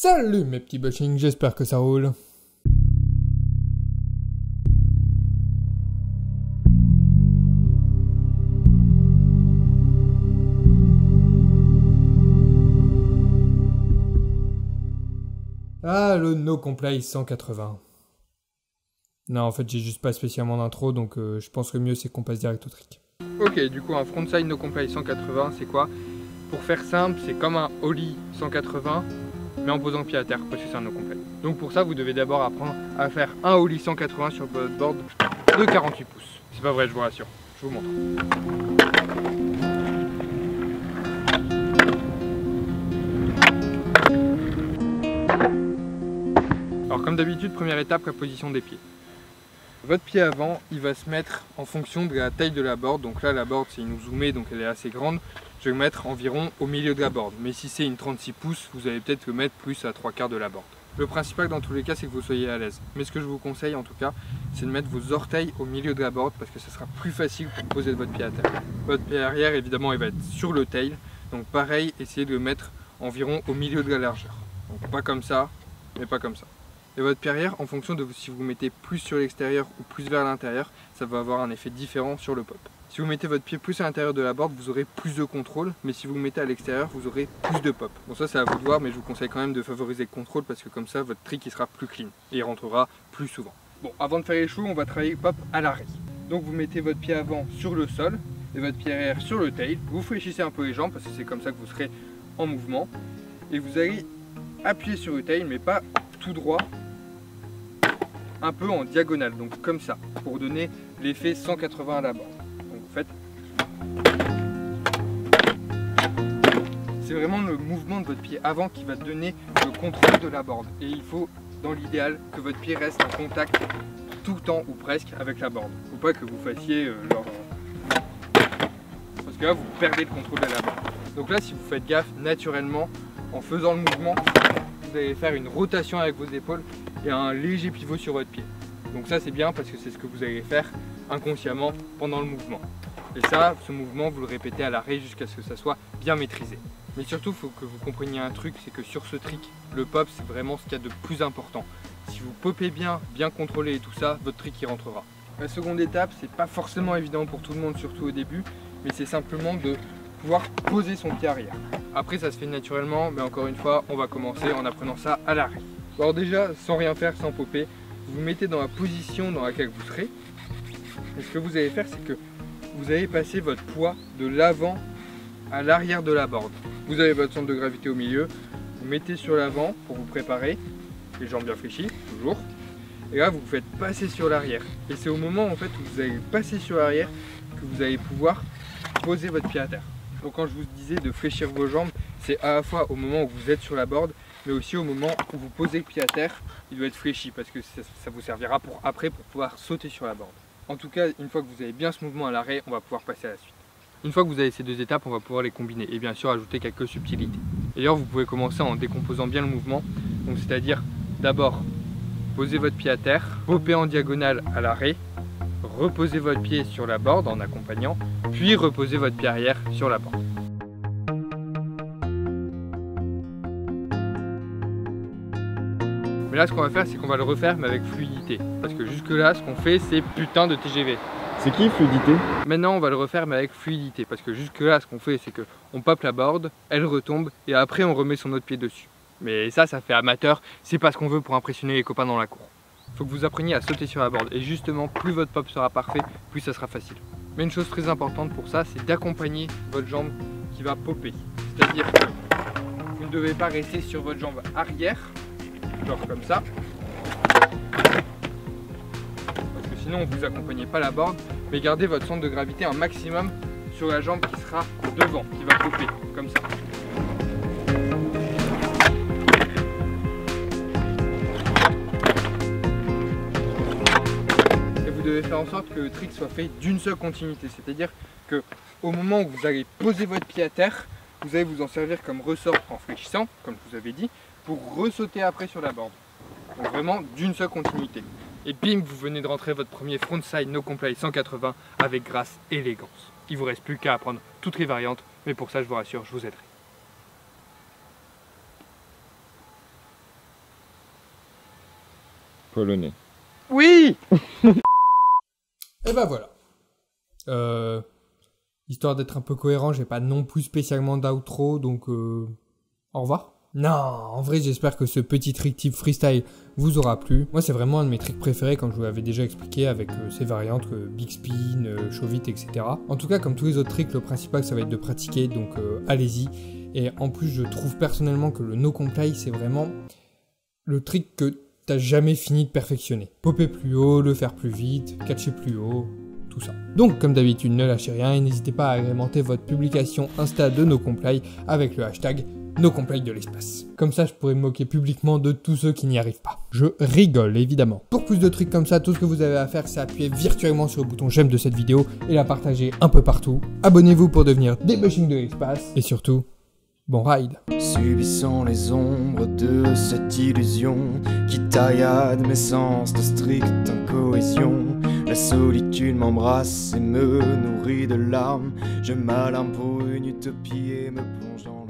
Salut mes petits bushings, j'espère que ça roule. Ah, le No Comply 180. Non, en fait, j'ai juste pas spécialement d'intro, donc je pense que le mieux c'est qu'on passe direct au trick. Ok, du coup, un frontside No Comply 180, c'est quoi? Pour faire simple, c'est comme un ollie 180, mais en posant le pied à terre, parce que c'est un No Comply. Donc pour ça, vous devez d'abord apprendre à faire un ollie 180 sur votre board de 48 pouces. C'est pas vrai, je vous rassure. Je vous montre. Alors comme d'habitude, première étape, la position des pieds. Votre pied avant, il va se mettre en fonction de la taille de la board. Donc là, la board, c'est une zoomée, donc elle est assez grande. Je vais le mettre environ au milieu de la board. Mais si c'est une 36 pouces, vous allez peut-être le mettre plus à 3/4 de la board. Le principal dans tous les cas, c'est que vous soyez à l'aise. Mais ce que je vous conseille en tout cas, c'est de mettre vos orteils au milieu de la board parce que ce sera plus facile pour poser votre pied à terre. Votre pied arrière, évidemment, il va être sur le tail. Donc pareil, essayez de le mettre environ au milieu de la largeur. Donc pas comme ça, mais pas comme ça. Et votre pied arrière, en fonction de si vous mettez plus sur l'extérieur ou plus vers l'intérieur, ça va avoir un effet différent sur le pop. Si vous mettez votre pied plus à l'intérieur de la board, vous aurez plus de contrôle, mais si vous le mettez à l'extérieur, vous aurez plus de pop. Bon, ça c'est à vous de voir, mais je vous conseille quand même de favoriser le contrôle parce que comme ça, votre trick il sera plus clean et il rentrera plus souvent. Bon, avant de faire les choux, on va travailler le pop à l'arrêt. Donc vous mettez votre pied avant sur le sol et votre pied arrière sur le tail. Vous fléchissez un peu les jambes parce que c'est comme ça que vous serez en mouvement. Et vous allez appuyer sur le tail, mais pas tout droit, un peu en diagonale, donc comme ça, pour donner l'effet 180 à la board. Donc vous faites... C'est vraiment le mouvement de votre pied avant qui va donner le contrôle de la board. Et il faut, dans l'idéal, que votre pied reste en contact tout le temps ou presque avec la board. Il ne faut pas que vous fassiez parce que là vous perdez le contrôle de la board. Donc là, si vous faites gaffe, naturellement, en faisant le mouvement, vous allez faire une rotation avec vos épaules et un léger pivot sur votre pied. Donc ça c'est bien parce que c'est ce que vous allez faire inconsciemment pendant le mouvement. Et ça, ce mouvement, vous le répétez à l'arrêt jusqu'à ce que ça soit bien maîtrisé. Mais surtout, il faut que vous compreniez un truc, c'est que sur ce trick, le pop c'est vraiment ce qu'il y a de plus important. Si vous popez bien, bien contrôlé et tout ça, votre trick y rentrera. La seconde étape, c'est pas forcément évident pour tout le monde, surtout au début, mais c'est simplement de pouvoir poser son pied arrière. Après ça se fait naturellement, mais encore une fois, on va commencer en apprenant ça à l'arrêt. Alors déjà, sans rien faire, sans popper, vous mettez dans la position dans laquelle vous serez. Et ce que vous allez faire, c'est que vous allez passer votre poids de l'avant à l'arrière de la board. Vous avez votre centre de gravité au milieu, vous mettez sur l'avant pour vous préparer, les jambes bien fléchies, toujours. Et là, vous faites passer sur l'arrière. Et c'est au moment en fait où vous allez passer sur l'arrière que vous allez pouvoir poser votre pied à terre. Donc quand je vous disais de fléchir vos jambes, c'est à la fois au moment où vous êtes sur la board, mais aussi au moment où vous posez le pied à terre, il doit être fléchi parce que ça vous servira pour après pour pouvoir sauter sur la board. En tout cas, une fois que vous avez bien ce mouvement à l'arrêt, on va pouvoir passer à la suite. Une fois que vous avez ces deux étapes, on va pouvoir les combiner et bien sûr ajouter quelques subtilités. D'ailleurs, vous pouvez commencer en décomposant bien le mouvement, donc c'est-à-dire d'abord poser votre pied à terre, popper en diagonale à l'arrêt, reposer votre pied sur la board en accompagnant, puis reposer votre pied arrière sur la board. Mais là, ce qu'on va faire, c'est qu'on va le refaire, mais avec fluidité. Parce que jusque là, ce qu'on fait, c'est putain de TGV. C'est qui fluidité? Maintenant, on va le refaire, mais avec fluidité. Parce que jusque là, ce qu'on fait, c'est qu'on pop la board, elle retombe, et après, on remet son autre pied dessus. Mais ça fait amateur, c'est pas ce qu'on veut pour impressionner les copains dans la cour. Faut que vous appreniez à sauter sur la board. Et justement, plus votre pop sera parfait, plus ça sera facile. Mais une chose très importante pour ça, c'est d'accompagner votre jambe qui va popper. C'est-à-dire que vous ne devez pas rester sur votre jambe arrière, genre comme ça, parce que sinon vous accompagnez pas la board, mais gardez votre centre de gravité un maximum sur la jambe qui sera devant, qui va popper, comme ça. Et vous devez faire en sorte que le trick soit fait d'une seule continuité, c'est-à-dire que au moment où vous allez poser votre pied à terre, vous allez vous en servir comme ressort en fléchissant, comme je vous avais dit, pour ressauter après sur la board. Donc vraiment d'une seule continuité. Et bim, vous venez de rentrer votre premier frontside No Comply 180 avec grâce et élégance. Il vous reste plus qu'à apprendre toutes les variantes, mais pour ça je vous rassure, je vous aiderai. Polonais. Oui. Et bah voilà. Histoire d'être un peu cohérent, j'ai pas non plus spécialement d'outro, donc au revoir. Non, en vrai j'espère que ce petit trick type freestyle vous aura plu. Moi c'est vraiment un de mes tricks préférés comme je vous l'avais déjà expliqué avec ses variantes, Big Spin, Show It, etc. En tout cas comme tous les autres tricks, le principal ça va être de pratiquer, donc allez-y. Et en plus je trouve personnellement que le no comply c'est vraiment le trick que t'as jamais fini de perfectionner. Popper plus haut, le faire plus vite, catcher plus haut, tout ça. Donc comme d'habitude ne lâchez rien et n'hésitez pas à agrémenter votre publication Insta de no comply avec le hashtag no comply de l'espace. Comme ça je pourrais me moquer publiquement de tous ceux qui n'y arrivent pas. Je rigole évidemment. Pour plus de trucs comme ça, tout ce que vous avez à faire c'est appuyer virtuellement sur le bouton j'aime de cette vidéo et la partager un peu partout. Abonnez-vous pour devenir Debushing de l'espace et surtout, bon ride. Subissons les ombres de cette illusion qui taillade mes sens de stricte incohésion. La solitude m'embrasse et me nourrit de larmes. Je m'alarme pour une utopie et me plonge dans